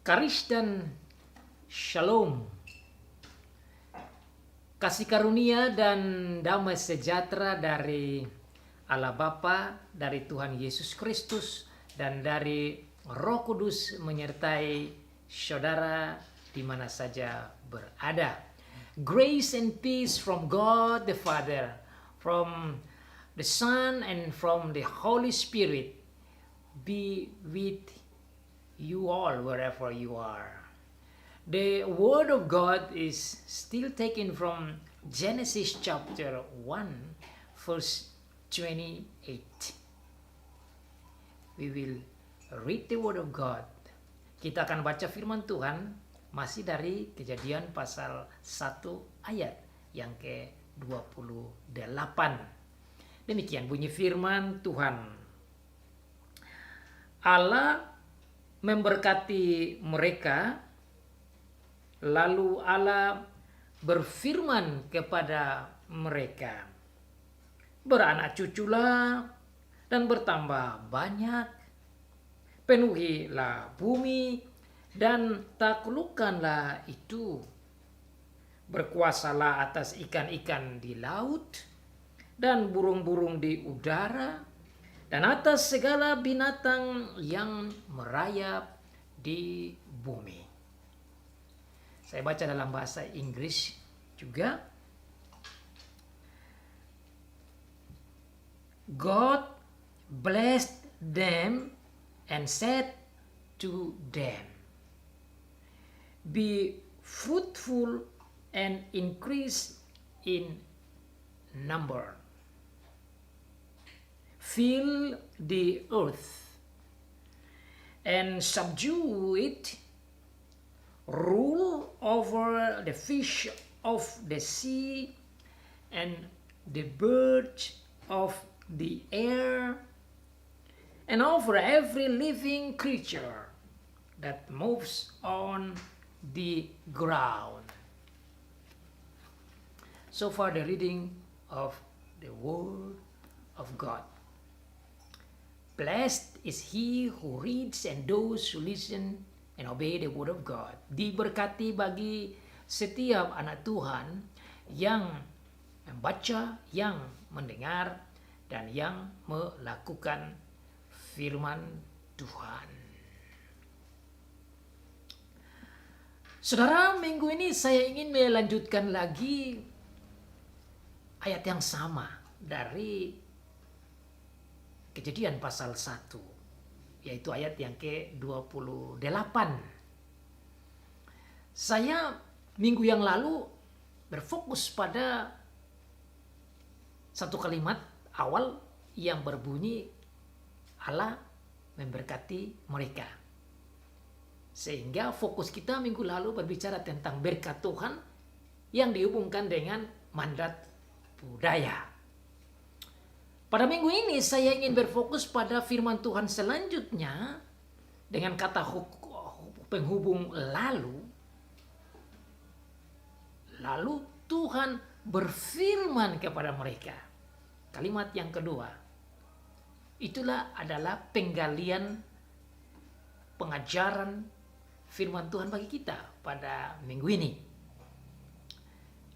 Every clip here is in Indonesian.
Karis dan Shalom, kasih karunia dan damai sejahtera dari Allah Bapa, dari Tuhan Yesus Kristus, dan dari Roh Kudus menyertai saudara di mana saja berada. Grace and peace from God the Father, from the Son, and from the Holy Spirit be with you all wherever you are. The Word of God is still taken from Genesis chapter 1, verse 28. We will read the Word of God. Kita akan baca firman Tuhan masih dari Kejadian pasal 1 ayat yang ke-28. Demikian bunyi firman Tuhan. Allah memberkati mereka, lalu Allah berfirman kepada mereka, beranak cuculah dan bertambah banyak, penuhilah bumi dan taklukkanlah itu, berkuasalah atas ikan-ikan di laut dan burung-burung di udara, dan atas segala binatang yang merayap di bumi. Saya baca dalam bahasa Inggris juga. God blessed them and said to them, be fruitful and increase in number. Fill the earth and subdue it, rule over the fish of the sea and the birds of the air, and over every living creature that moves on the ground. So far the reading of the Word of God. Blessed is he who reads and those who listen and obey the word of God. Diberkati bagi setiap anak Tuhan yang membaca, yang mendengar, dan yang melakukan firman Tuhan. Saudara, minggu ini saya ingin melanjutkan lagi ayat yang sama dari Kejadian pasal 1, yaitu ayat yang ke-28. Saya minggu yang lalu berfokus pada satu kalimat awal yang berbunyi Allah memberkati mereka. Sehingga fokus kita minggu lalu berbicara tentang berkat Tuhan yang dihubungkan dengan mandat budaya. Pada minggu ini saya ingin berfokus pada firman Tuhan selanjutnya dengan kata penghubung lalu. Lalu Tuhan berfirman kepada mereka. Kalimat yang kedua. Itulah adalah penggalian pengajaran firman Tuhan bagi kita pada minggu ini.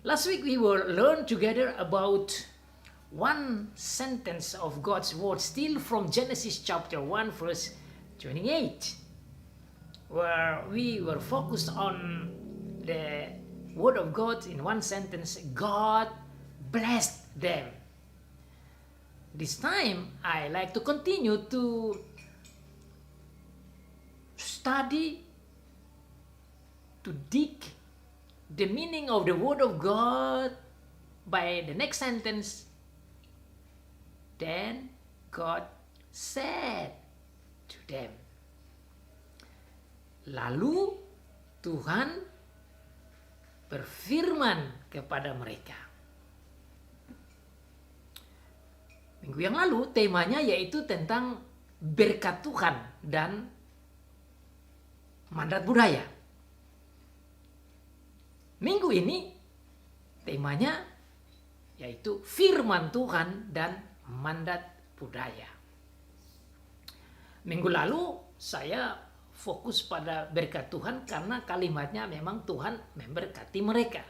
Last week we were learn together about one sentence of God's word still from Genesis chapter 1 verse 28, where we were focused on the word of God in one sentence, God blessed them. This time I like to continue to study, to dig the meaning of the word of God by the next sentence. Then God said to them. Lalu Tuhan berfirman kepada mereka. Minggu yang lalu temanya yaitu tentang berkat Tuhan dan mandat budaya. Minggu ini temanya yaitu firman Tuhan dan mandat budaya. Minggu lalu saya fokus pada berkat Tuhan karena kalimatnya memang Tuhan memberkati mereka.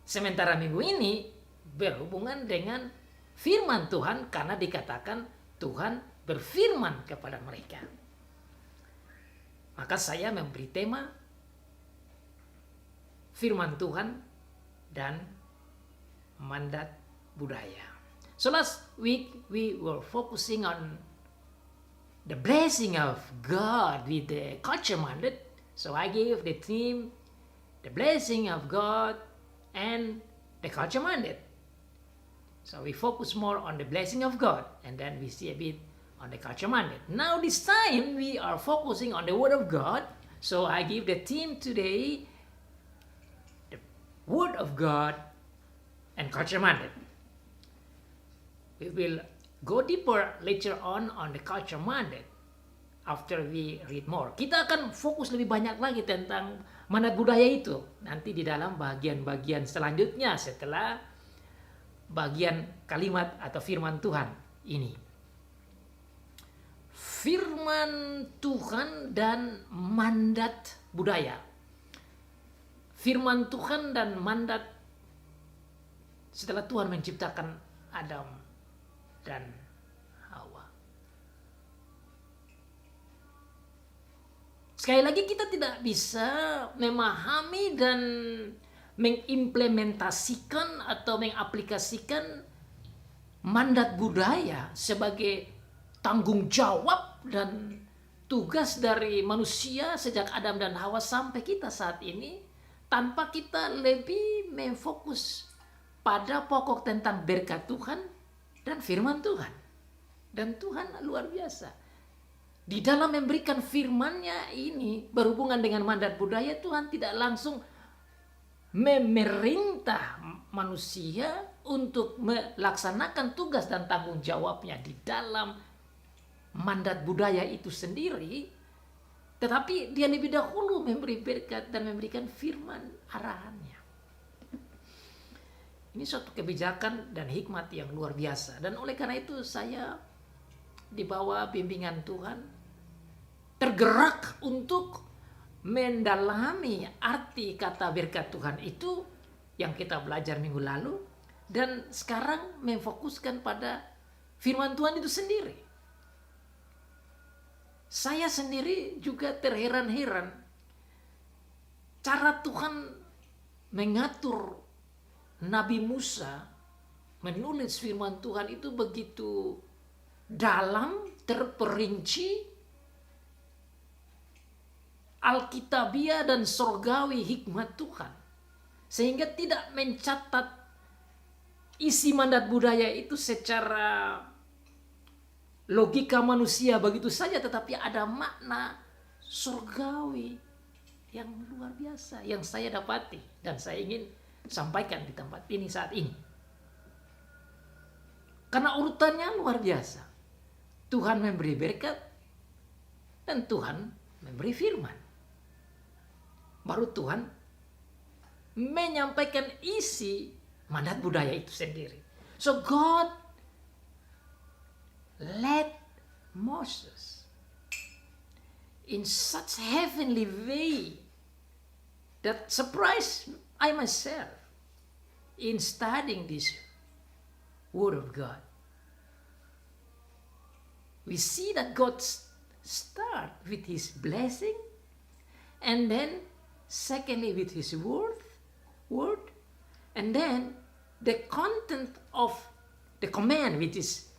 Sementara minggu ini berhubungan dengan firman Tuhan karena dikatakan Tuhan berfirman kepada mereka. Maka saya memberi tema firman Tuhan dan mandat budaya. So last week we were focusing on the blessing of God with the culture mandate. So I gave the theme the blessing of God and the culture mandate. So we focus more on the blessing of God and then we see a bit on the culture mandate. Now this time we are focusing on the word of God. So I give the theme today the word of God and culture mandate. We will go deeper later on the culture mandate after we read more. Kita akan fokus lebih banyak lagi tentang mandat budaya itu nanti di dalam bagian-bagian selanjutnya setelah bagian kalimat atau firman Tuhan ini. Firman Tuhan dan mandat budaya. Firman Tuhan dan mandat setelah Tuhan menciptakan Adam dan Hawa. Sekali lagi kita tidak bisa memahami dan mengimplementasikan atau mengaplikasikan mandat budaya sebagai tanggung jawab dan tugas dari manusia sejak Adam dan Hawa sampai kita saat ini tanpa kita lebih memfokus pada pokok tentang berkat Tuhan dan firman Tuhan. Dan Tuhan luar biasa. Di dalam memberikan firman-Nya ini berhubungan dengan mandat budaya, Tuhan tidak langsung memerintah manusia untuk melaksanakan tugas dan tanggung jawabnya di dalam mandat budaya itu sendiri, tetapi dia lebih dahulu memberi berkat dan memberikan firman arahannya. Ini suatu kebijakan dan hikmat yang luar biasa, dan oleh karena itu saya di bawah bimbingan Tuhan tergerak untuk mendalami arti kata berkat Tuhan itu yang kita belajar minggu lalu dan sekarang memfokuskan pada firman Tuhan itu sendiri. Saya sendiri juga terheran-heran cara Tuhan mengatur Nabi Musa menulis firman Tuhan itu begitu dalam, terperinci, alkitabiah dan surgawi hikmat Tuhan, sehingga tidak mencatat isi mandat budaya itu secara logika manusia begitu saja, tetapi ada makna surgawi yang luar biasa yang saya dapati dan saya ingin sampaikan di tempat ini saat ini. Karena urutannya luar biasa. Tuhan memberi berkat dan Tuhan memberi firman. Baru Tuhan menyampaikan isi mandat budaya itu sendiri. So God led Moses in such heavenly way that surprised I myself in studying this word of God. We see that God start with his blessing and then secondly with his word, and then the content of the command, which is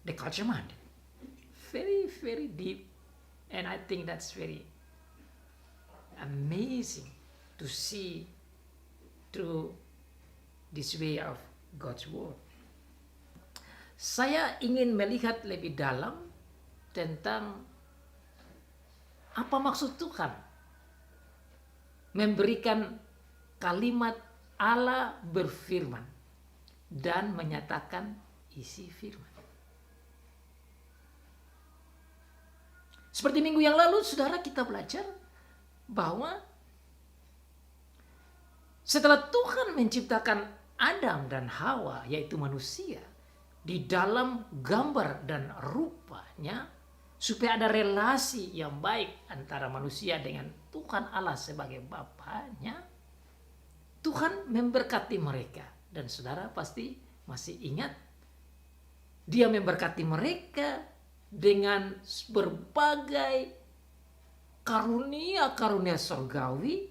the culture mandate. Very, very deep, and I think that's very amazing to see through this way of God's word. Saya ingin melihat lebih dalam tentang apa maksud Tuhan memberikan kalimat Allah berfirman dan menyatakan isi firman. Seperti minggu yang lalu, saudara, kita belajar bahwa setelah Tuhan menciptakan Adam dan Hawa, yaitu manusia, di dalam gambar dan rupanya, supaya ada relasi yang baik antara manusia dengan Tuhan Allah sebagai Bapaknya, Tuhan memberkati mereka. Dan saudara pasti masih ingat, Dia memberkati mereka dengan berbagai karunia-karunia surgawi,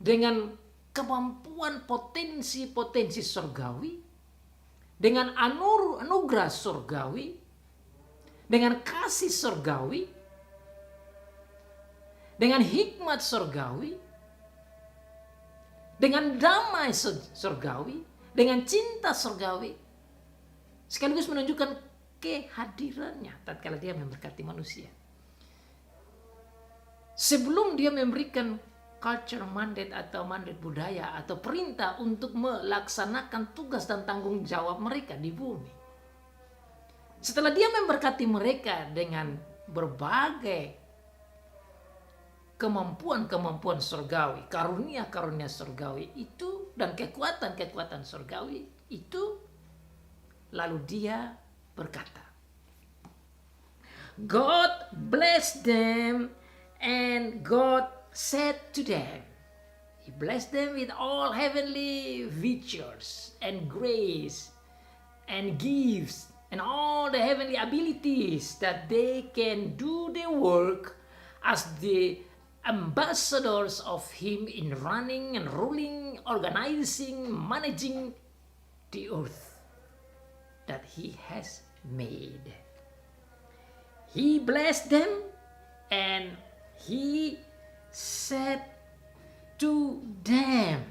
dengan kemampuan potensi-potensi surgawi, dengan anugerah surgawi, dengan kasih surgawi, dengan hikmat surgawi, dengan damai surgawi, dengan cinta surgawi, sekaligus menunjukkan kehadirannya tatkala Dia memberkati manusia. Sebelum Dia memberikan culture mandate atau mandat budaya atau perintah untuk melaksanakan tugas dan tanggung jawab mereka di bumi. Setelah Dia memberkati mereka dengan berbagai kemampuan-kemampuan surgawi, karunia-karunia surgawi itu, dan kekuatan-kekuatan surgawi itu, lalu Dia berkata, God blessed them, and God said to them, He blessed them with all heavenly virtues and grace and gifts and all the heavenly abilities that they can do the work as the ambassadors of Him in running and ruling, organizing, managing the earth that He has made. He blessed them, and He said to them.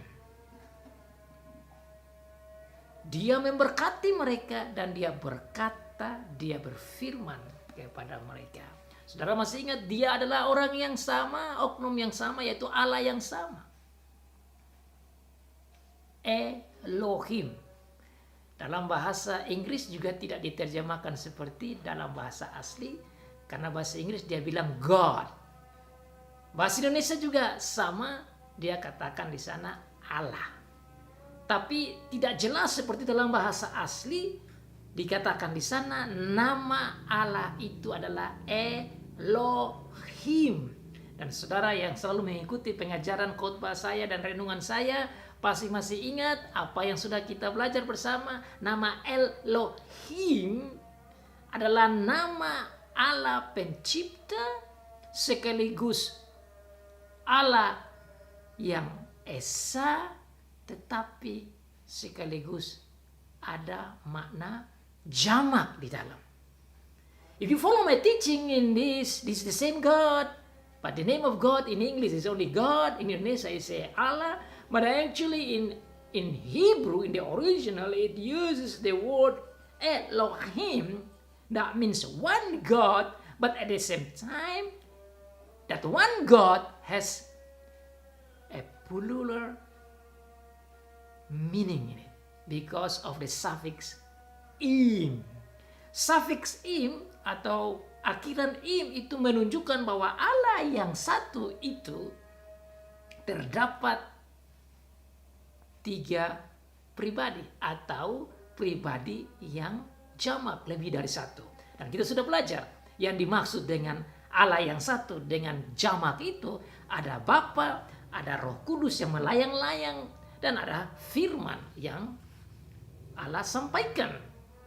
Dia memberkati mereka dan Dia berkata, Dia berfirman kepada mereka. Saudara masih ingat, Dia adalah orang yang sama, oknum yang sama, yaitu Allah yang sama. Elohim. Dalam bahasa Inggris juga tidak diterjemahkan seperti dalam bahasa asli, karena bahasa Inggris dia bilang God. Bahasa Indonesia juga sama, dia katakan di sana Allah. Tapi tidak jelas seperti dalam bahasa asli, dikatakan di sana nama Allah itu adalah Elohim. Dan saudara yang selalu mengikuti pengajaran khotbah saya dan renungan saya pasti masih ingat apa yang sudah kita belajar bersama. Nama Elohim adalah nama Allah pencipta sekaligus Allah yang esa, tetapi sekaligus ada makna jamak di dalam. If you follow my teaching in this is the same God, but the name of God in English is only God. In Indonesia I say Allah, but actually in Hebrew, in the original, it uses the word Elohim. That means one God, but at the same time, that one God has a plural meaning in it because of the suffix im. Suffix im atau akhiran im itu menunjukkan bahwa Allah yang satu itu terdapat 3 pribadi atau pribadi yang jamak, lebih dari satu. Dan kita sudah belajar yang dimaksud dengan Allah yang satu dengan jamak itu ada Bapa, ada Roh Kudus yang melayang-layang, dan ada firman yang Allah sampaikan.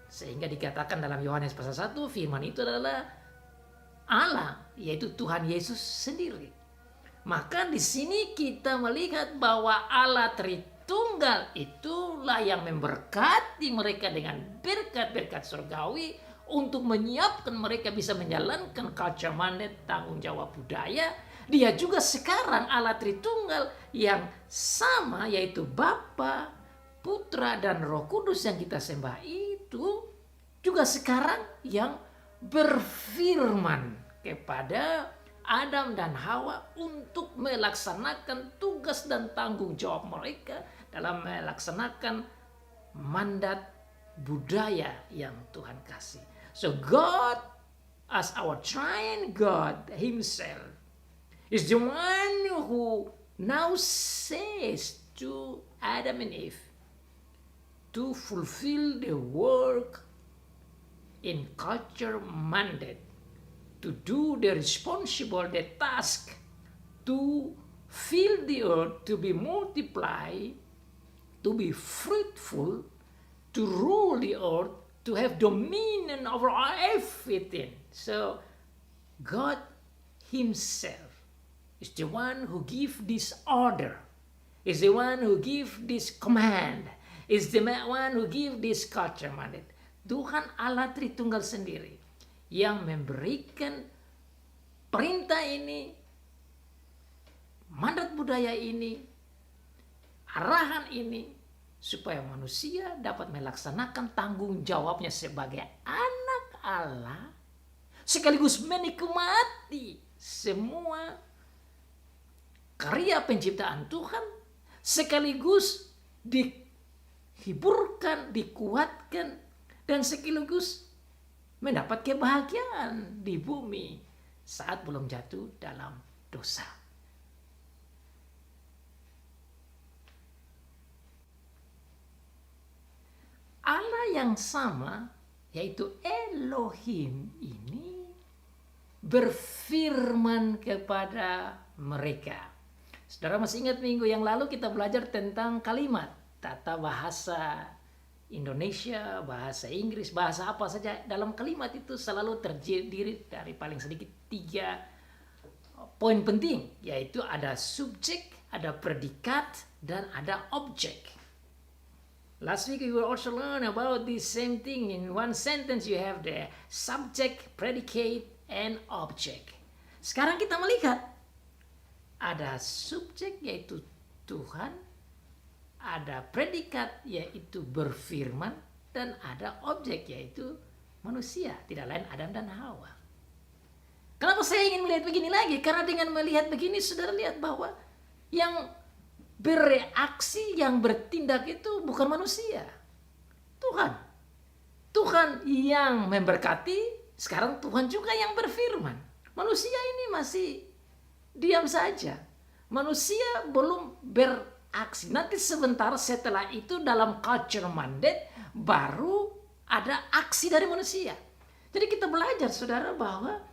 Sehingga dikatakan dalam Yohanes pasal 1, firman itu adalah Allah, yaitu Tuhan Yesus sendiri. Maka di sini kita melihat bahwa Allah Tritunggal itulah yang memberkati mereka dengan berkat-berkat surgawi untuk menyiapkan mereka bisa menjalankan culture mandate, tanggung jawab budaya. Dia juga sekarang Allah Tritunggal yang sama, yaitu Bapa, Putra, dan Roh Kudus yang kita sembah itu juga sekarang yang berfirman kepada Adam dan Hawa untuk melaksanakan tugas dan tanggung jawab mereka dalam melaksanakan mandat budaya yang Tuhan kasih. So God as our triune God Himself is the one who now says to Adam and Eve to fulfill the work in culture mandate to do the responsible the task to fill the earth, to be multiply, to be fruitful, to rule the earth, to have dominion over everything. So God himself is the one who give this order, is the one who give this command, is the one who give this culture mandate. Tuhan Allah Tritunggal sendiri yang memberikan perintah ini, mandat budaya ini, arahan ini, supaya manusia dapat melaksanakan tanggung jawabnya sebagai anak Allah, sekaligus menikmati semua karya penciptaan Tuhan, sekaligus dihiburkan, dikuatkan, dan sekaligus mendapat kebahagiaan di bumi saat belum jatuh dalam dosa. Allah yang sama, yaitu Elohim ini, berfirman kepada mereka. Saudara masih ingat minggu yang lalu kita belajar tentang kalimat, tata bahasa Indonesia, bahasa Inggris, bahasa apa saja. Dalam kalimat itu selalu terdiri dari paling sedikit 3 poin penting, yaitu ada subjek, ada predikat, dan ada objek. Last week we will also learn about this same thing. In one sentence you have the subject, predicate, and object. Sekarang kita melihat ada subjek yaitu Tuhan, ada predikat yaitu berfirman, dan ada objek yaitu manusia, tidak lain Adam dan Hawa. Kenapa saya ingin melihat begini lagi? Karena dengan melihat begini saudara lihat bahwa yang bereaksi, yang bertindak itu bukan manusia, Tuhan. Tuhan yang memberkati, sekarang Tuhan juga yang berfirman. Manusia ini masih diam saja. Manusia belum beraksi. Nanti sebentar setelah itu dalam culture mandate baru ada aksi dari manusia. Jadi kita belajar saudara bahwa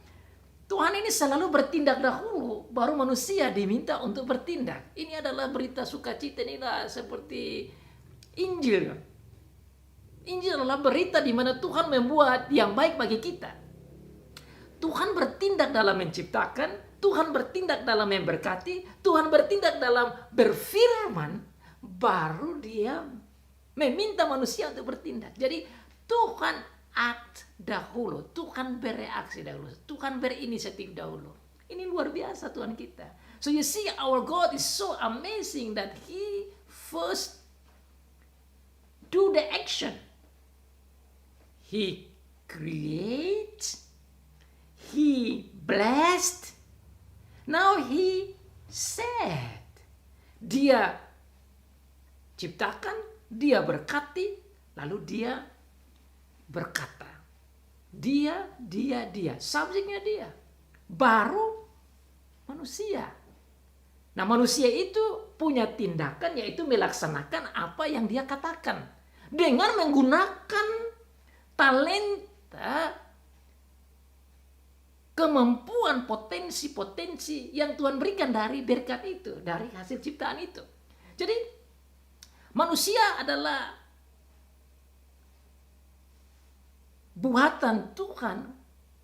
Tuhan ini selalu bertindak dahulu, baru manusia diminta untuk bertindak. Ini adalah berita sukacita, inilah seperti Injil. Injil adalah berita di mana Tuhan membuat yang baik bagi kita. Tuhan bertindak dalam menciptakan, Tuhan bertindak dalam memberkati, Tuhan bertindak dalam berfirman, baru dia meminta manusia untuk bertindak. Jadi Tuhan act dahulu, Tuhan bereaksi dahulu, Tuhan berinisiatif dahulu. Ini luar biasa Tuhan kita. So you see, our God is so amazing that He first do the action. He creates, He blessed, now He said. Dia ciptakan, dia berkati, lalu dia berkata. Dia. Subjeknya dia. Baru manusia. Nah manusia itu punya tindakan yaitu melaksanakan apa yang dia katakan. Dengan menggunakan talenta, kemampuan, potensi-potensi yang Tuhan berikan dari berkat itu. Dari hasil ciptaan itu. Jadi manusia adalah buatan Tuhan,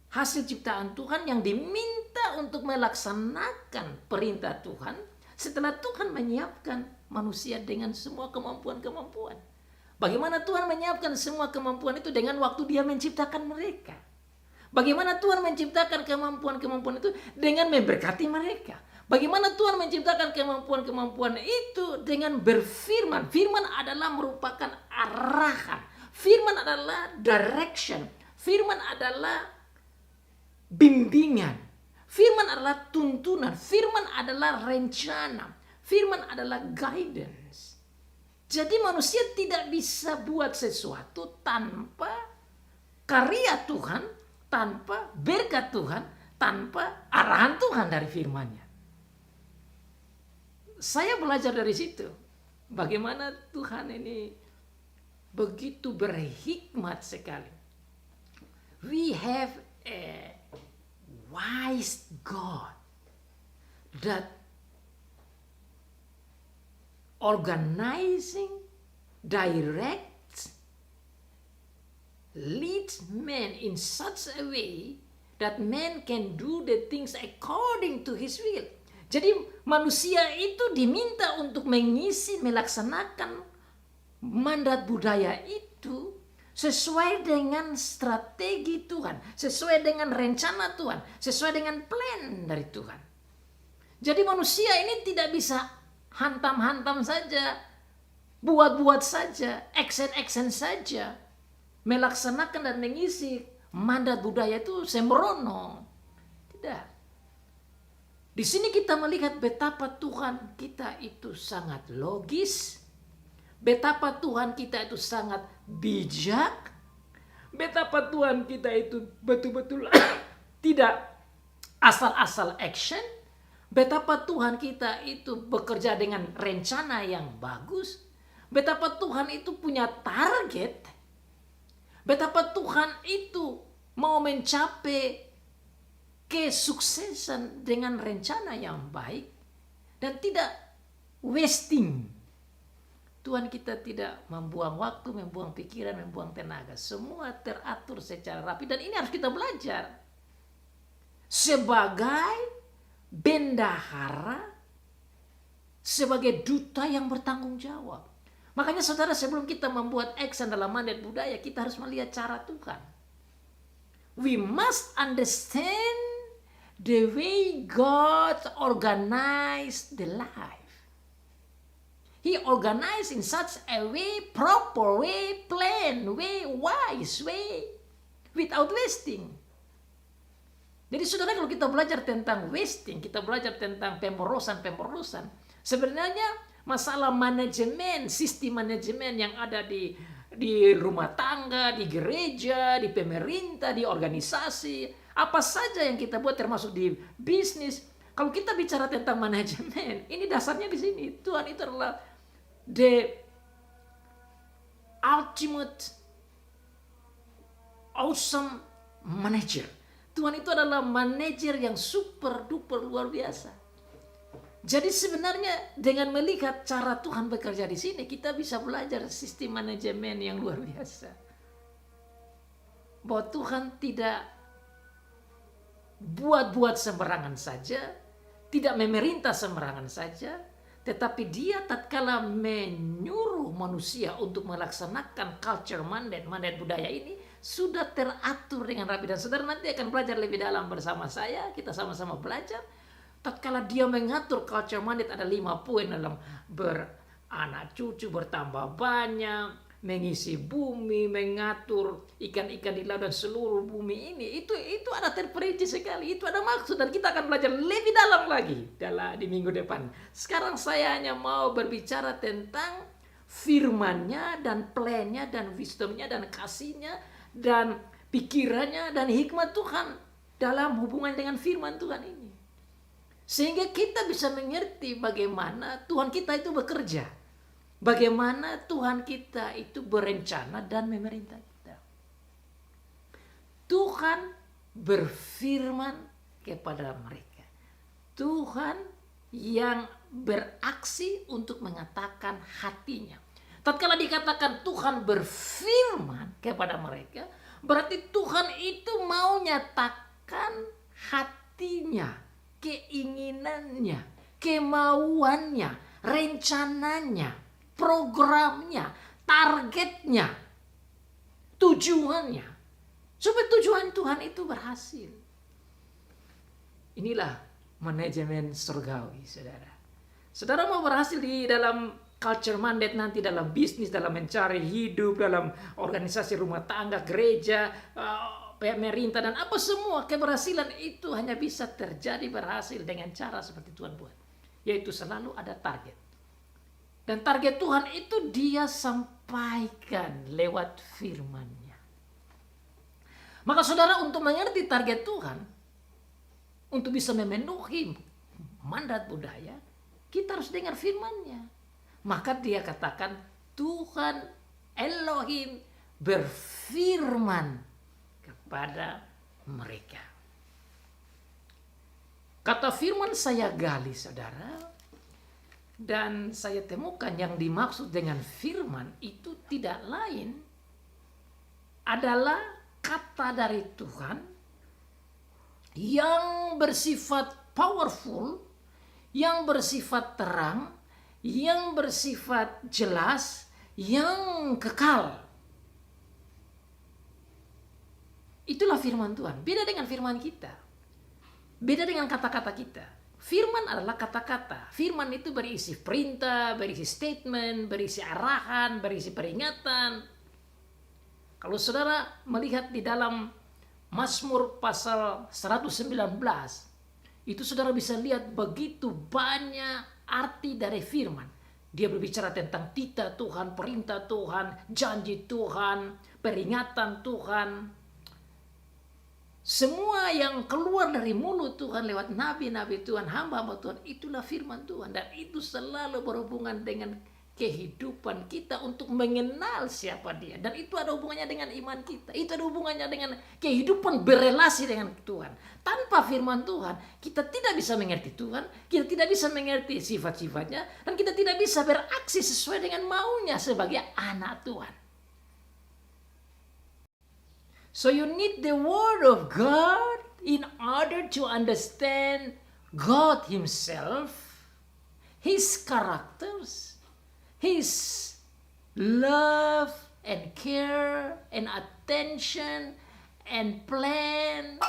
hasil ciptaan Tuhan yang diminta untuk melaksanakan perintah Tuhan setelah Tuhan menyiapkan manusia dengan semua kemampuan-kemampuan. Bagaimana Tuhan menyiapkan semua kemampuan itu dengan waktu Dia menciptakan mereka. Bagaimana Tuhan menciptakan kemampuan-kemampuan itu dengan memberkati mereka. Bagaimana Tuhan menciptakan kemampuan-kemampuan itu dengan berfirman. Firman adalah merupakan arahan. Firman adalah direction. Firman adalah bimbingan. Firman adalah tuntunan. Firman adalah rencana. Firman adalah guidance. Jadi manusia tidak bisa buat sesuatu tanpa karya Tuhan, tanpa berkat Tuhan, tanpa arahan Tuhan dari firman-Nya. Saya belajar dari situ. Bagaimana Tuhan ini begitu berhikmat sekali. We have a wise God that organizing, directs, leads men in such a way that man can do the things according to his will. Jadi manusia itu diminta untuk mengisi, melaksanakan mandat budaya itu sesuai dengan strategi Tuhan, sesuai dengan rencana Tuhan, sesuai dengan plan dari Tuhan. Jadi manusia ini tidak bisa hantam-hantam saja, buat-buat saja, action saja, melaksanakan dan mengisi mandat budaya itu sembrono. Tidak. Di sini kita melihat betapa Tuhan kita itu sangat logis, betapa Tuhan kita itu sangat bijak, betapa Tuhan kita itu betul-betul tidak asal-asal action, betapa Tuhan kita itu bekerja dengan rencana yang bagus, betapa Tuhan itu punya target, betapa Tuhan itu mau mencapai kesuksesan dengan rencana yang baik dan tidak wasting. Tuhan kita tidak membuang waktu, membuang pikiran, membuang tenaga. Semua teratur secara rapi dan ini harus kita belajar. Sebagai bendahara, sebagai duta yang bertanggung jawab. Makanya saudara, sebelum kita membuat action dalam mandat budaya, kita harus melihat cara Tuhan. We must understand the way God organized the life. He organized in such a way, proper way, plan way, wise way, without wasting. Jadi saudara, kalau kita belajar tentang wasting, kita belajar tentang pemborosan, sebenarnya masalah manajemen, sistem manajemen yang ada di rumah tangga, di gereja, di pemerintah, di organisasi, apa saja yang kita buat termasuk di bisnis. Kalau kita bicara tentang manajemen, ini dasarnya di sini. Tuhan itu adalah the ultimate awesome manager. Tuhan itu adalah manajer yang super duper luar biasa. Jadi sebenarnya dengan melihat cara Tuhan bekerja di sini, kita bisa belajar sistem manajemen yang luar biasa. Bahwa Tuhan tidak buat-buat sembarangan saja, tidak memerintah sembarangan saja, tetapi Dia tatkala menyuruh manusia untuk melaksanakan culture mandat budaya ini sudah teratur dengan rapi. Dan saudara nanti akan belajar lebih dalam bersama saya, kita sama-sama belajar. Tatkala Dia mengatur culture mandat, ada 5 poin dalam beranak cucu, bertambah banyak, mengisi bumi, mengatur ikan-ikan di laut dan seluruh bumi ini. Itu ada terperinci sekali, itu ada maksud, dan kita akan belajar lebih dalam lagi di minggu depan. Sekarang saya hanya mau berbicara tentang firman-Nya dan plan-Nya dan wisdom-Nya dan kasih-Nya dan pikirannya dan hikmat Tuhan dalam hubungan dengan firman Tuhan ini. Sehingga kita bisa mengerti bagaimana Tuhan kita itu bekerja. Bagaimana Tuhan kita itu berencana dan memerintah kita. Tuhan berfirman kepada mereka. Tuhan yang beraksi untuk mengatakan hatinya. Tatkala dikatakan Tuhan berfirman kepada mereka, berarti Tuhan itu mau nyatakan hatinya, keinginannya, kemauannya, rencananya, programnya, targetnya, tujuannya, supaya tujuan Tuhan itu berhasil. Inilah manajemen surgawi, saudara. Saudara mau berhasil di dalam culture mandate nanti, dalam bisnis, dalam mencari hidup, dalam organisasi rumah tangga, gereja, pemerintah, dan apa semua, keberhasilan itu hanya bisa terjadi berhasil dengan cara seperti Tuhan buat. Yaitu selalu ada target. Dan target Tuhan itu Dia sampaikan lewat firman-Nya. Maka saudara, untuk mengerti target Tuhan, untuk bisa memenuhi mandat budaya, kita harus dengar firman-Nya. Maka Dia katakan Tuhan Elohim berfirman kepada mereka. Kata firman saya gali, saudara, dan saya temukan yang dimaksud dengan firman itu tidak lain adalah kata dari Tuhan yang bersifat powerful, yang bersifat terang, yang bersifat jelas, yang kekal. Itulah firman Tuhan. Beda dengan firman kita. Beda dengan kata-kata kita. Firman adalah kata-kata. Firman itu berisi perintah, berisi statement, berisi arahan, berisi peringatan. Kalau saudara melihat di dalam Mazmur pasal 119, itu saudara bisa lihat begitu banyak arti dari firman. Dia berbicara tentang titah Tuhan, perintah Tuhan, janji Tuhan, peringatan Tuhan. Semua yang keluar dari mulut Tuhan lewat nabi-nabi Tuhan, hamba-hamba Tuhan, itulah firman Tuhan. Dan itu selalu berhubungan dengan kehidupan kita untuk mengenal siapa Dia. Dan itu ada hubungannya dengan iman kita. Itu ada hubungannya dengan kehidupan berelasi dengan Tuhan. Tanpa firman Tuhan, kita tidak bisa mengerti Tuhan, kita tidak bisa mengerti sifat-sifatnya, dan kita tidak bisa beraksi sesuai dengan maunya sebagai anak Tuhan. So you need the word of God in order to understand God Himself, His characters, His love and care and attention and plan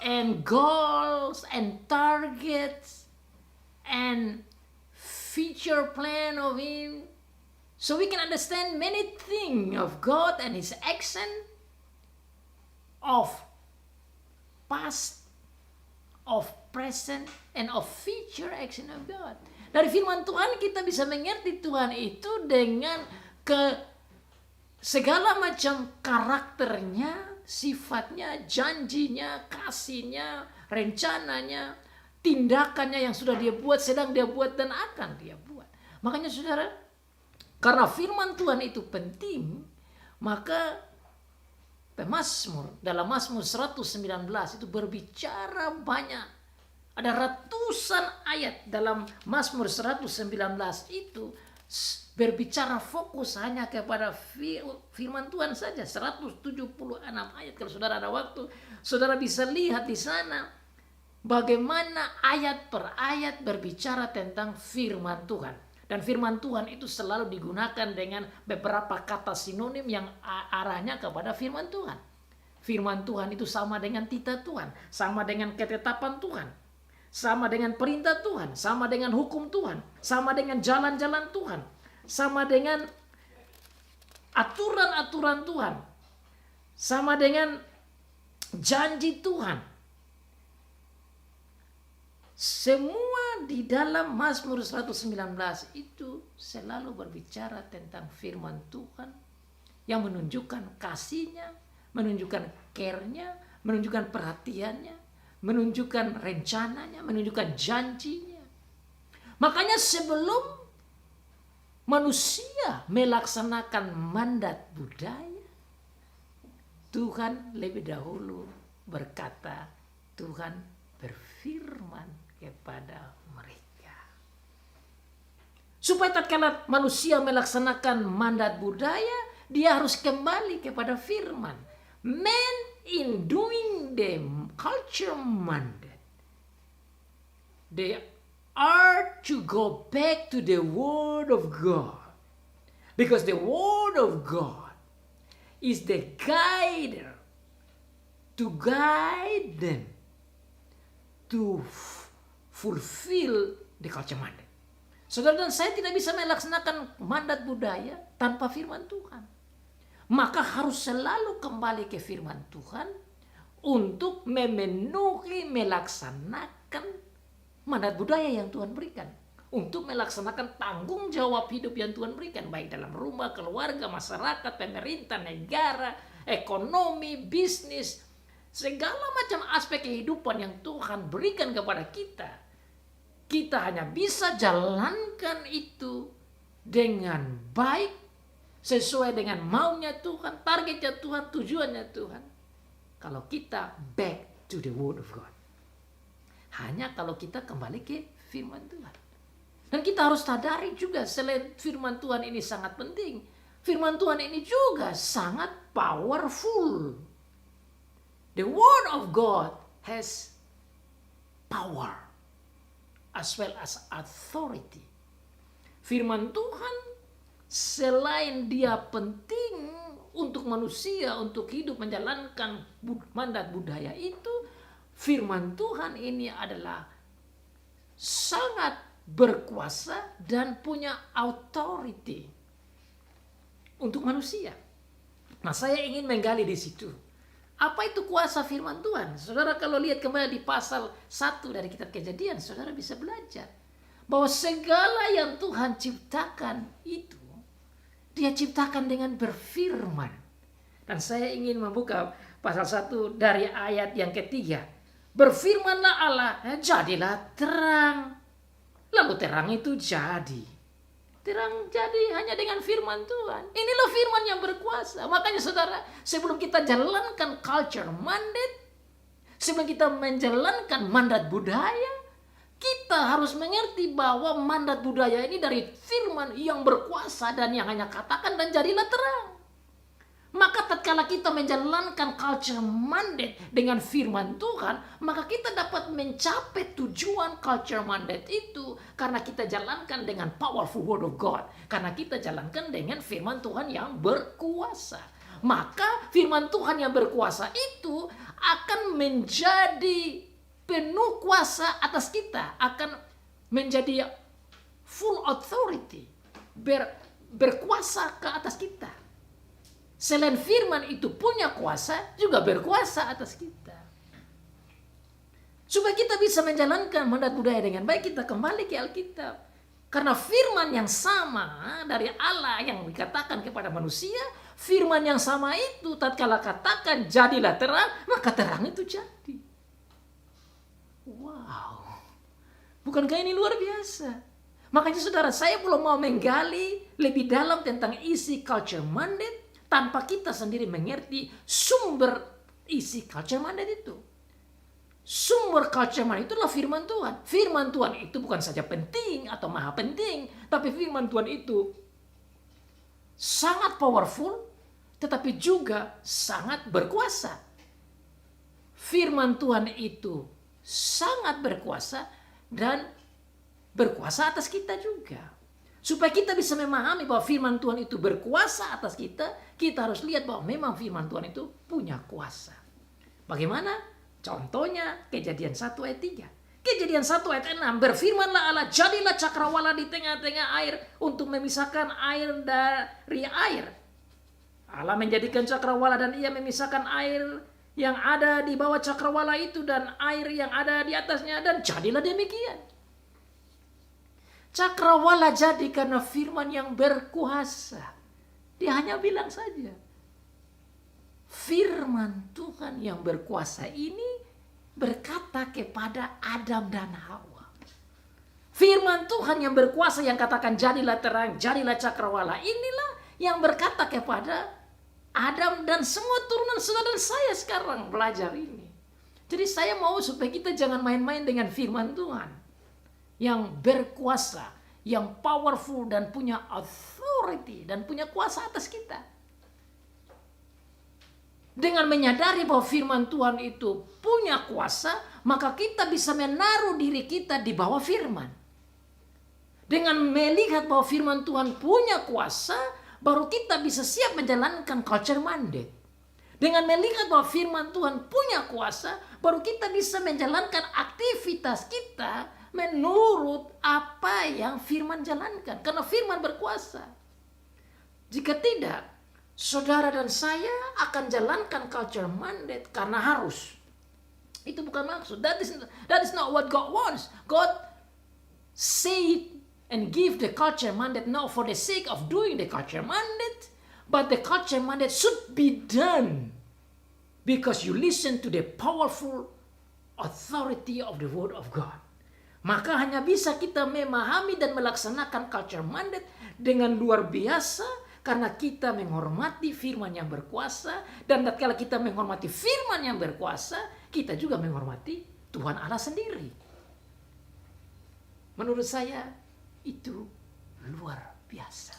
and goals and targets and future plan of Him. So we can understand many things of God and His action, of past, of present, and of future action of God. Dari firman Tuhan kita bisa mengerti Tuhan itu dengan segala macam karakternya, sifatnya, janjinya, kasihnya, rencananya, tindakannya yang sudah Dia buat, sedang Dia buat, dan akan Dia buat. Makanya saudara, karena firman Tuhan itu penting, maka Mazmur, dalam Mazmur 119 itu berbicara banyak. Ada ratusan ayat dalam Mazmur 119 itu berbicara fokus hanya kepada firman Tuhan saja. 176 ayat. Kalau saudara ada waktu, saudara bisa lihat di sana bagaimana ayat per ayat berbicara tentang firman Tuhan. Dan firman Tuhan itu selalu digunakan dengan beberapa kata sinonim yang arahnya kepada firman Tuhan. Firman Tuhan itu sama dengan titah Tuhan, sama dengan ketetapan Tuhan, sama dengan perintah Tuhan, sama dengan hukum Tuhan, sama dengan jalan-jalan Tuhan, sama dengan aturan-aturan Tuhan, sama dengan janji Tuhan. Semua di dalam Mazmur 119 itu selalu berbicara tentang firman Tuhan yang menunjukkan kasihnya, menunjukkan care-nya, menunjukkan perhatiannya, menunjukkan rencananya, menunjukkan janjinya. Makanya sebelum manusia melaksanakan mandat budaya, Tuhan lebih dahulu berkata, Tuhan berfirman kepada mereka. Supaya tatkala manusia melaksanakan mandat budaya, dia harus kembali kepada firman. Man in doing the culture mandate, they are to go back to the word of God. Because the word of God is the guide to guide them to fulfill the culture mandate. Saudara dan saya tidak bisa melaksanakan mandat budaya tanpa firman Tuhan. Maka harus selalu kembali ke firman Tuhan untuk memenuhi, melaksanakan mandat budaya yang Tuhan berikan. Untuk melaksanakan tanggung jawab hidup yang Tuhan berikan. Baik dalam rumah, keluarga, masyarakat, pemerintah, negara, ekonomi, bisnis. Segala macam aspek kehidupan yang Tuhan berikan kepada kita. Kita hanya bisa jalankan itu dengan baik, sesuai dengan maunya Tuhan, targetnya Tuhan, tujuannya Tuhan. kalau kita back to the word of God. Hanya kalau kita kembali ke firman Tuhan. Dan kita harus sadari juga selain firman Tuhan ini sangat penting, firman Tuhan ini juga sangat powerful. The word of God has power as well as authority. Firman Tuhan selain dia penting untuk manusia, untuk hidup menjalankan mandat budaya itu, firman Tuhan ini adalah sangat berkuasa dan punya authority untuk manusia. Nah, saya ingin menggali di situ. Apa itu kuasa firman Tuhan? Saudara kalau lihat kembali di pasal 1 dari kitab Kejadian, saudara bisa belajar bahwa segala yang Tuhan ciptakan itu, dia ciptakan dengan berfirman. Dan saya ingin membuka pasal 1 dari ayat yang ketiga. Berfirmanlah Allah, jadilah terang. Lalu terang itu jadi. Terang jadi hanya dengan firman Tuhan. Inilah firman yang berkuasa. Makanya saudara, sebelum kita jalankan culture mandate, sebelum kita menjalankan mandat budaya, kita harus mengerti bahwa mandat budaya ini dari firman yang berkuasa dan yang hanya katakan dan jadilah terang. Maka tatkala kita menjalankan culture mandate dengan firman Tuhan, maka kita dapat mencapai tujuan culture mandate itu karena kita jalankan dengan powerful word of God. Karena kita jalankan dengan firman Tuhan yang berkuasa. Maka firman Tuhan yang berkuasa itu akan menjadi penuh kuasa atas kita, akan menjadi full authority, berkuasa ke atas kita. Selain firman itu punya kuasa, juga berkuasa atas kita. Supaya kita bisa menjalankan mandat budaya dengan baik, kita kembali ke Alkitab. Karena firman yang sama dari Allah yang dikatakan kepada manusia, firman yang sama itu tatkala katakan jadilah terang, maka terang itu jadi. Wow. Bukankah ini luar biasa? Makanya saudara, saya belum mau menggali lebih dalam tentang isi culture mandate tanpa kita sendiri mengerti sumber isi culture mandate itu. Sumber culture mandate itulah firman Tuhan. Firman Tuhan itu bukan saja penting atau maha penting, tapi firman Tuhan itu sangat powerful, tetapi juga sangat berkuasa. Firman Tuhan itu sangat berkuasa dan berkuasa atas kita juga. Supaya kita bisa memahami bahwa firman Tuhan itu berkuasa atas kita, kita harus lihat bahwa memang firman Tuhan itu punya kuasa. Bagaimana? Contohnya Kejadian 1 ayat 3. Kejadian 1 ayat 6. Berfirmanlah Allah, jadilah cakrawala di tengah-tengah air untuk memisahkan air dari air. Allah menjadikan cakrawala dan ia memisahkan air yang ada di bawah cakrawala itu dan air yang ada di atasnya, dan jadilah demikian. Cakrawala jadi karena firman yang berkuasa. Dia hanya bilang saja. Firman Tuhan yang berkuasa ini berkata kepada Adam dan Hawa. Firman Tuhan yang berkuasa yang katakan jadilah terang, jadilah cakrawala, inilah yang berkata kepada Adam dan semua turunan saudara saya sekarang belajar ini. Jadi saya mau supaya kita jangan main-main dengan firman Tuhan yang berkuasa, yang powerful dan punya authority dan punya kuasa atas kita. Dengan menyadari bahwa firman Tuhan itu punya kuasa, maka kita bisa menaruh diri kita di bawah firman. Dengan melihat bahwa firman Tuhan punya kuasa, baru kita bisa siap menjalankan culture mandate. Dengan melihat bahwa firman Tuhan punya kuasa, baru kita bisa menjalankan aktivitas kita menurut apa yang firman jalankan. Karena firman berkuasa. Jika tidak, saudara dan saya akan jalankan culture mandate karena harus. Itu bukan maksud. That is not what God wants. God say and give the culture mandate not for the sake of doing the culture mandate, but the culture mandate should be done because you listen to the powerful authority of the word of God. Maka hanya bisa kita memahami dan melaksanakan culture mandate dengan luar biasa Karena kita menghormati firman yang berkuasa. Dan tatkala kita menghormati firman yang berkuasa, kita juga menghormati Tuhan Allah sendiri. Menurut saya itu luar biasa.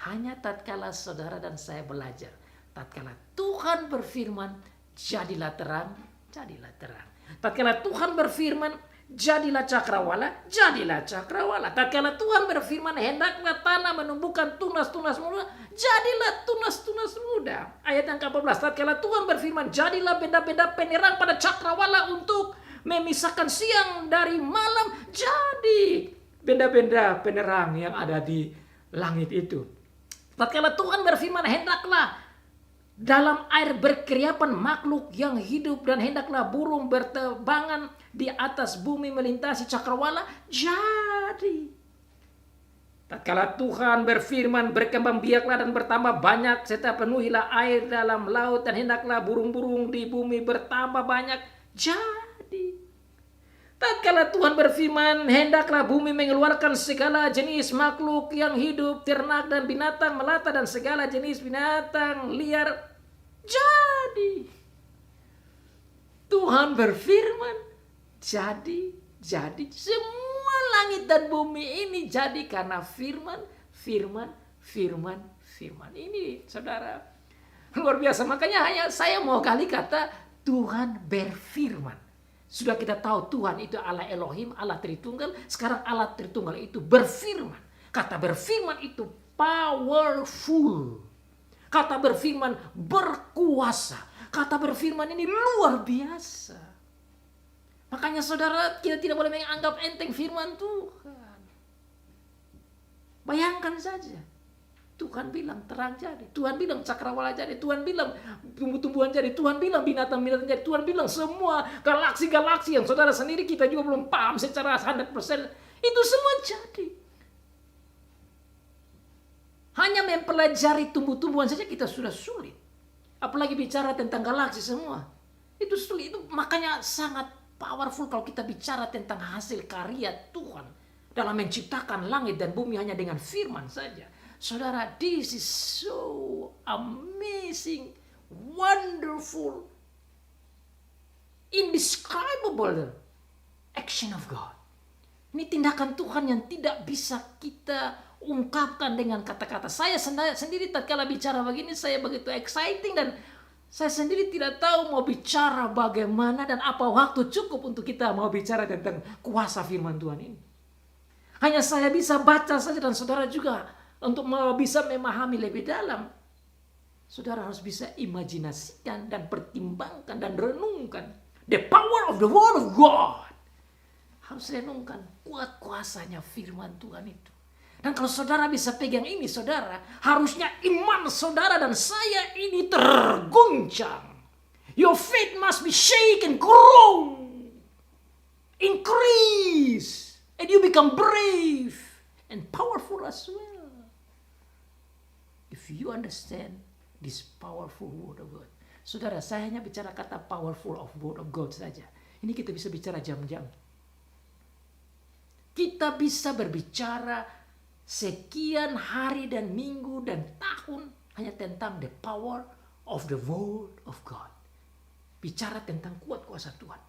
Hanya tatkala saudara dan saya belajar, tatkala Tuhan berfirman, jadilah terang, jadilah terang. Tatkala Tuhan berfirman, jadilah cakrawala, jadilah cakrawala. Tatkala Tuhan berfirman, hendaklah tanah menumbuhkan tunas-tunas muda, jadilah tunas-tunas muda. Ayat yang ke-14, tatkala Tuhan berfirman, jadilah benda-benda penerang pada cakrawala untuk memisahkan siang dari malam, jadi benda-benda penerang yang ada di langit itu. Tatkala Tuhan berfirman, hendaklah dalam air berkeriapan makhluk yang hidup dan hendaklah burung berterbangan di atas bumi melintasi cakrawala, jadi. Tatkala Tuhan berfirman, berkembang biaklah dan bertambah banyak serta penuhilah air dalam laut dan hendaklah burung-burung di bumi bertambah banyak, jadi. Tatkala Tuhan berfirman, hendaklah bumi mengeluarkan segala jenis makhluk yang hidup, ternak dan binatang melata dan segala jenis binatang liar, jadi. Tuhan berfirman, jadi. Semua langit dan bumi ini jadi karena firman. Ini saudara, luar biasa. Makanya hanya saya mau kali kata Tuhan berfirman. Sudah kita tahu Tuhan itu Allah Elohim, Allah Tritunggal. Sekarang Allah Tritunggal itu berfirman. Kata berfirman itu powerful. Kata berfirman berkuasa. Kata berfirman ini luar biasa. Makanya saudara, kita tidak boleh menganggap enteng firman Tuhan. Bayangkan saja. Tuhan bilang terang jadi, Tuhan bilang cakrawala jadi, Tuhan bilang tumbuh-tumbuhan jadi, Tuhan bilang binatang-binatang jadi, Tuhan bilang semua galaksi-galaksi yang saudara sendiri kita juga belum paham secara 100%, itu semua jadi. Hanya mempelajari tumbuh-tumbuhan saja kita sudah sulit. Apalagi bicara tentang galaksi semua. Itu sulit, itu makanya sangat powerful kalau kita bicara tentang hasil karya Tuhan dalam menciptakan langit dan bumi hanya dengan firman saja. Saudara, this is so amazing, wonderful, indescribable action of God. Ini tindakan Tuhan yang tidak bisa kita ungkapkan dengan kata-kata. Saya sendiri tatkala bicara begini, saya begitu exciting dan saya sendiri tidak tahu mau bicara bagaimana dan apa waktu cukup untuk kita mau bicara tentang kuasa firman Tuhan ini. Hanya saya bisa baca saja dan saudara juga. Untuk bisa memahami lebih dalam, saudara harus bisa imajinasikan dan pertimbangkan dan renungkan. The power of the word of God. Harus renungkan kuat kuasanya firman Tuhan itu. Dan kalau saudara bisa pegang ini, saudara, harusnya iman saudara dan saya ini terguncang. Your faith must be shaken, grow, increase, and you become brave and powerful as well. If you understand this powerful word of God. Saudara, saya hanya bicara kata powerful of word of God saja. Ini kita bisa bicara jam-jam. Kita bisa berbicara sekian hari dan minggu dan tahun hanya tentang the power of the word of God. Bicara tentang kuat kuasa Tuhan.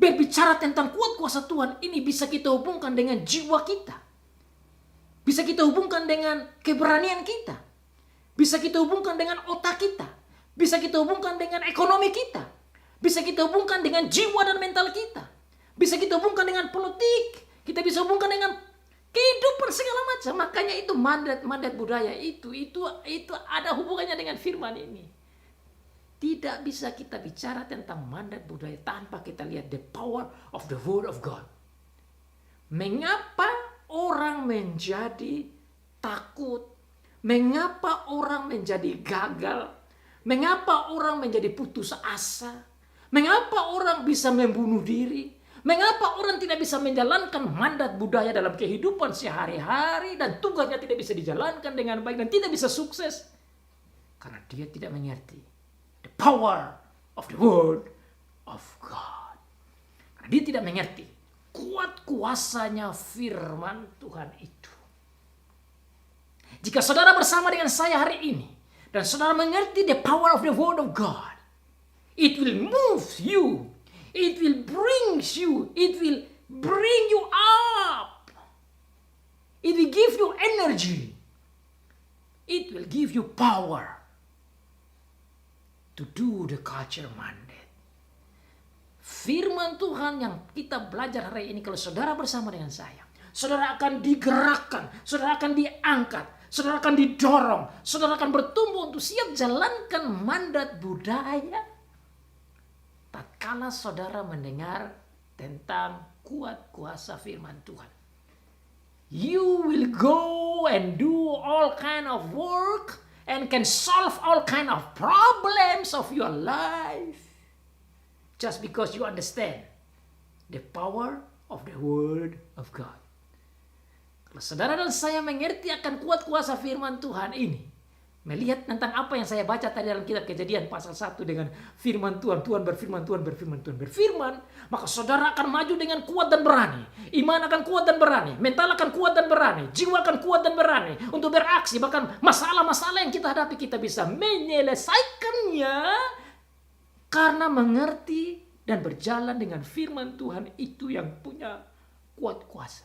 Berbicara tentang kuat kuasa Tuhan ini bisa kita hubungkan dengan jiwa kita. Bisa kita hubungkan dengan keberanian kita. Bisa kita hubungkan dengan otak kita. Bisa kita hubungkan dengan ekonomi kita. Bisa kita hubungkan dengan jiwa dan mental kita. Bisa kita hubungkan dengan politik. Kita bisa hubungkan dengan kehidupan segala macam. Makanya itu mandat budaya itu ada hubungannya dengan firman ini. Tidak bisa kita bicara tentang mandat budaya tanpa kita lihat the power of the word of God. Mengapa orang menjadi takut? Mengapa orang menjadi gagal? Mengapa orang menjadi putus asa? Mengapa orang bisa membunuh diri? Mengapa orang tidak bisa menjalankan mandat budaya dalam kehidupan sehari-hari dan tugasnya tidak bisa dijalankan dengan baik dan tidak bisa sukses? Karena dia tidak mengerti the power of the word of God. Karena dia tidak mengerti kuat kuasanya firman Tuhan itu. Jika saudara bersama dengan saya hari ini, dan saudara mengerti the power of the word of God, it will move you. It will bring you. It will bring you up. It will give you energy. It will give you power to do the culture mandate. Firman Tuhan yang kita belajar hari ini, kalau saudara bersama dengan saya, saudara akan digerakkan, saudara akan diangkat, saudara akan didorong, saudara akan bertumbuh untuk siap jalankan mandat budaya. Tatkala saudara mendengar tentang kuat kuasa firman Tuhan, you will go and do all kind of work and can solve all kind of problems of your life just because you understand the power of the word of God. Kalau saudara dan saya mengerti akan kuat kuasa firman Tuhan ini, melihat tentang apa yang saya baca tadi dalam kitab Kejadian pasal 1 dengan firman Tuhan, Tuhan berfirman, maka saudara akan maju dengan kuat dan berani. Iman akan kuat dan berani, mental akan kuat dan berani, jiwa akan kuat dan berani untuk beraksi. Bahkan masalah-masalah yang kita hadapi kita bisa menyelesaikannya karena mengerti dan berjalan dengan firman Tuhan itu yang punya kuat kuasa.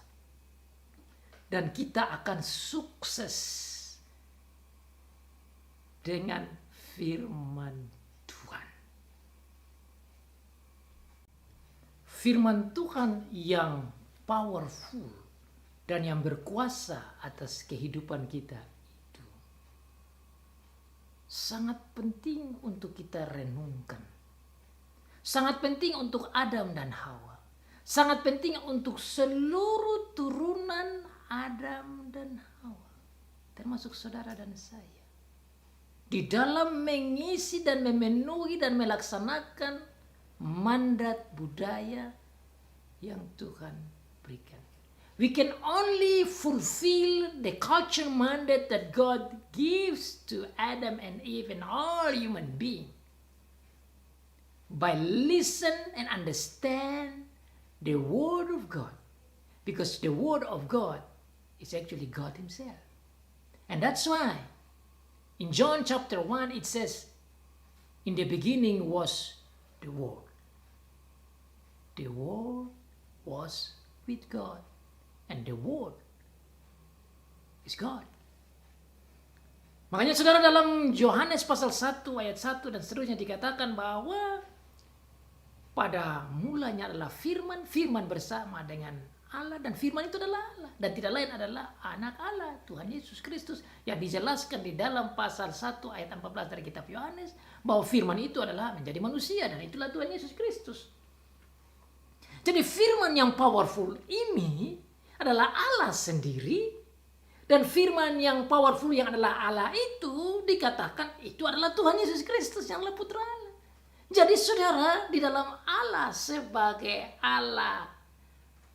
Dan kita akan sukses dengan firman Tuhan. Firman Tuhan yang powerful dan yang berkuasa atas kehidupan kita itu sangat penting untuk kita renungkan. Sangat penting untuk Adam dan Hawa. Sangat penting untuk seluruh turunan Adam dan Hawa, termasuk saudara dan saya. Di dalam mengisi dan memenuhi dan melaksanakan mandat budaya yang Tuhan berikan. We can only fulfill the culture mandate that God gives to Adam and Eve and all human beings by listen and understand the word of God. Because the word of God is actually God himself. And that's why in John chapter 1 it says, in the beginning was the Word. The Word was with God. And the Word is God. Makanya saudara, dalam Yohanes pasal 1 ayat 1 dan seterusnya dikatakan bahwa pada mulanya adalah firman, firman bersama dengan Allah, dan firman itu adalah Allah, dan tidak lain adalah anak Allah, Tuhan Yesus Kristus, yang dijelaskan di dalam pasal 1 ayat 14 dari kitab Yohanes bahwa firman itu adalah menjadi manusia, dan itulah Tuhan Yesus Kristus. Jadi firman yang powerful ini adalah Allah sendiri, dan firman yang powerful yang adalah Allah itu dikatakan itu adalah Tuhan Yesus Kristus yang adalah putra Allah. Jadi saudara, di dalam Allah sebagai Allah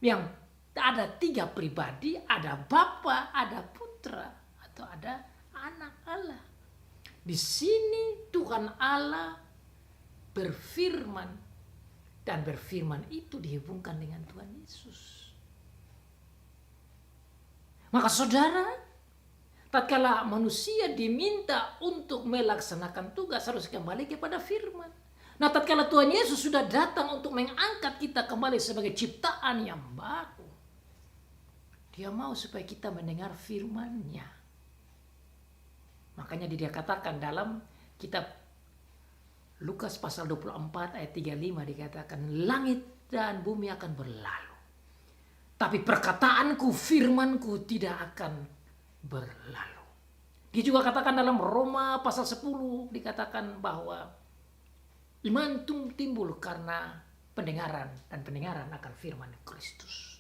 yang ada 3 pribadi, ada Bapa, ada Putra, atau ada Anak Allah. Di sini Tuhan Allah berfirman, dan berfirman itu dihubungkan dengan Tuhan Yesus. Maka saudara, tatkala manusia diminta untuk melaksanakan tugas harus kembali kepada firman. Nah, tatkala Tuhan Yesus sudah datang untuk mengangkat kita kembali sebagai ciptaan yang baru, Dia mau supaya kita mendengar firman-Nya. Makanya dia katakan dalam kitab Lukas pasal 24 ayat 35 dikatakan, langit dan bumi akan berlalu, tapi perkataanku, firmanku tidak akan berlalu. Dia juga katakan dalam Roma pasal 10 dikatakan bahwa iman timbul karena pendengaran, dan pendengaran akan firman Kristus.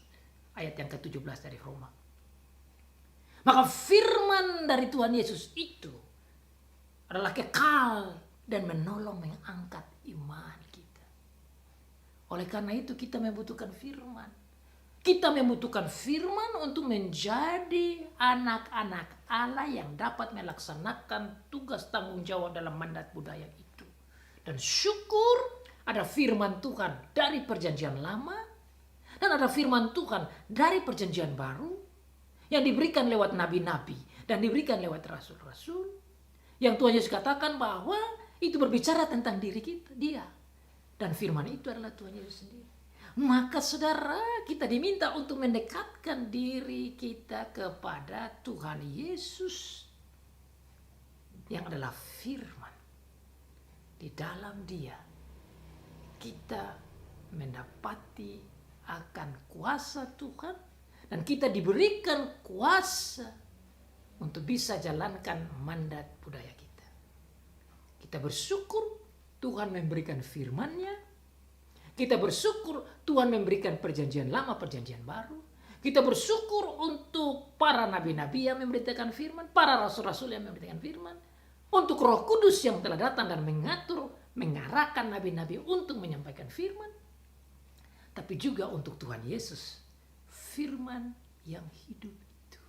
Ayat yang ke-17 dari Roma. Maka firman dari Tuhan Yesus itu adalah kekal dan menolong mengangkat iman kita. Oleh karena itu kita membutuhkan firman. Kita membutuhkan firman untuk menjadi anak-anak Allah yang dapat melaksanakan tugas tanggung jawab dalam mandat budaya itu. Dan syukur ada firman Tuhan dari perjanjian lama, dan ada firman Tuhan dari perjanjian baru yang diberikan lewat nabi-nabi. dan diberikan lewat rasul-rasul yang Tuhan Yesus katakan bahwa itu berbicara tentang diri kita, dia. Dan firman itu adalah Tuhan Yesus sendiri. Maka saudara, kita diminta untuk mendekatkan diri kita kepada Tuhan Yesus yang adalah firman. Di dalam dia kita mendapati akan kuasa Tuhan dan kita diberikan kuasa untuk bisa jalankan mandat budaya kita. Kita bersyukur Tuhan memberikan firman-Nya. Kita bersyukur Tuhan memberikan perjanjian lama, perjanjian baru. Kita bersyukur untuk para nabi-nabi yang memberitakan firman, para rasul-rasul yang memberitakan firman, untuk Roh Kudus yang telah datang dan mengatur, mengarahkan nabi-nabi untuk menyampaikan firman, tapi juga untuk Tuhan Yesus, firman yang hidup itu,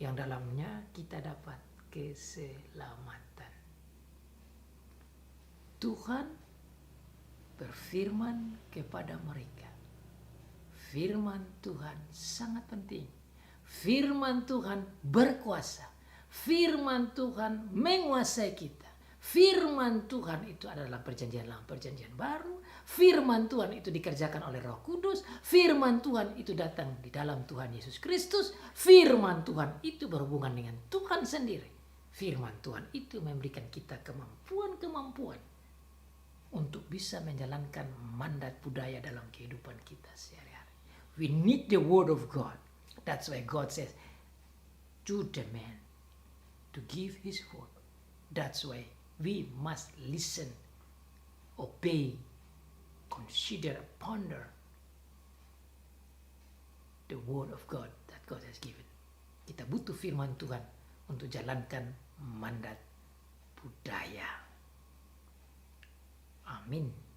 yang dalamnya kita dapat keselamatan. Tuhan berfirman kepada mereka. Firman Tuhan sangat penting. Firman Tuhan berkuasa. Firman Tuhan menguasai kita. Firman Tuhan itu adalah perjanjian lama, perjanjian baru. Firman Tuhan itu dikerjakan oleh Roh Kudus. Firman Tuhan itu datang di dalam Tuhan Yesus Kristus. Firman Tuhan itu berhubungan dengan Tuhan sendiri. Firman Tuhan itu memberikan kita kemampuan-kemampuan untuk bisa menjalankan mandat budaya dalam kehidupan kita sehari-hari. We need the word of God. That's why God says to the man to give his word. That's why we must listen, obey, consider, ponder the word of God that God has given. Kita butuh firman Tuhan untuk jalankan mandat budaya. Amin.